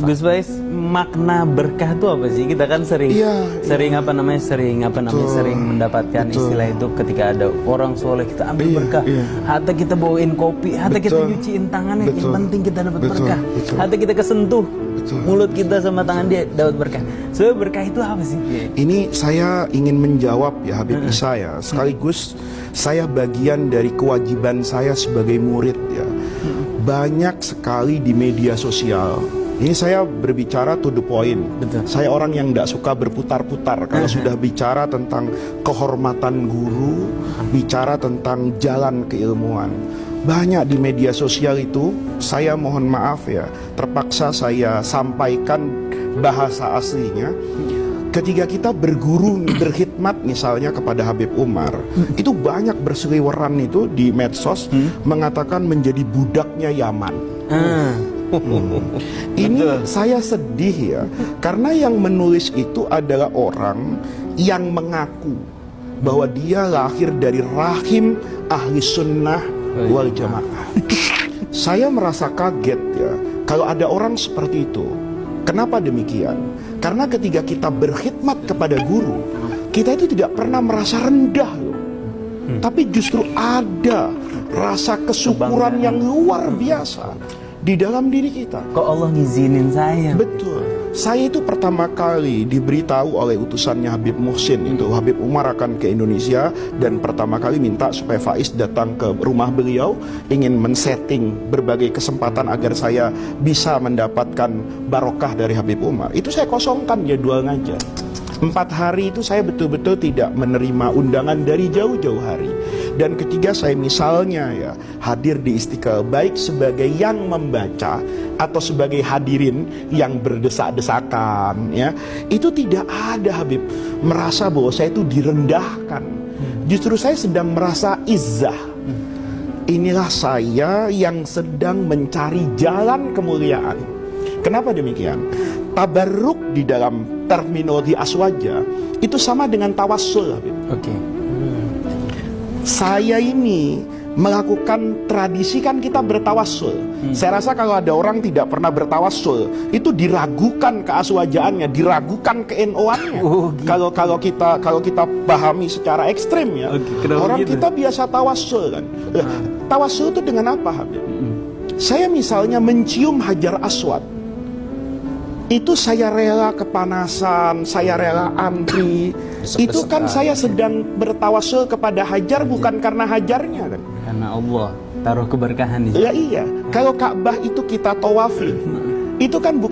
Gus Faiz, makna berkah itu apa sih? Kita kan sering mendapatkan istilah itu ketika ada orang soleh kita ambil berkah. Hatta kita bawain kopi, hatta kita nyuciin tangannya, yang penting kita dapat berkah. Hatta kita kesentuh mulut kita sama tangan dia dapat berkah. Sebenarnya berkah itu apa sih? Ini saya ingin menjawab ya Habib Isa ya. Sekaligus saya bagian dari kewajiban saya sebagai murid ya. Banyak sekali di media sosial. Ini saya berbicara to the point. Betul. Saya orang yang tidak suka berputar-putar. Kalau sudah bicara tentang kehormatan guru, bicara tentang jalan keilmuan. Banyak di media sosial itu, saya mohon maaf ya, terpaksa saya sampaikan bahasa aslinya. Ketika kita berguru, berkhidmat misalnya kepada Habib Umar, itu banyak berseliweran itu di medsos mengatakan menjadi budaknya Yaman. Ini saya sedih ya, karena yang menulis itu adalah orang yang mengaku bahwa dia lahir dari rahim ahli sunnah wal jamaah. Saya merasa kaget ya, kalau ada orang seperti itu. Kenapa demikian? Karena ketika kita berkhidmat kepada guru, kita itu tidak pernah merasa rendah loh. Tapi justru ada rasa kesyukuran yang luar biasa di dalam diri kita. Kok Allah ngizinin saya? Betul. Saya itu pertama kali diberitahu oleh utusannya Habib Muhsin itu Habib Umar akan ke Indonesia, dan pertama kali minta supaya Faiz datang ke rumah beliau, ingin men-setting berbagai kesempatan agar saya bisa mendapatkan barokah dari Habib Umar. Itu saya kosongkan jadwal ngajar. 4 hari itu saya betul-betul tidak menerima undangan dari jauh-jauh hari. Dan ketiga saya misalnya ya hadir di Istiqlal, baik sebagai yang membaca atau sebagai hadirin yang berdesak-desakan ya, itu tidak ada Habib merasa bahwa saya itu direndahkan. Justru saya sedang merasa izzah. Inilah saya yang sedang mencari jalan kemuliaan. Kenapa demikian? Tabarruk di dalam terminologi aswaja itu sama dengan tawassul Habib. Saya ini melakukan tradisi kan kita bertawassul. Saya rasa kalau ada orang tidak pernah bertawassul, itu diragukan keaswajaannya, diragukan ke-NO-annya. Kalau kita pahami secara ekstrim ya. Orang gitu? Kita biasa tawassul kan. Tawassul itu dengan apa Habib? Saya misalnya mencium Hajar Aswad. Itu saya rela kepanasan, saya rela antri. Itu kan saya sedang bertawassul kepada Hajar, bukan karena Hajarnya kan. Karena Allah taruh keberkahan di situ. Ya iya. Kalau Ka'bah itu kita tawafin, itu kan bukan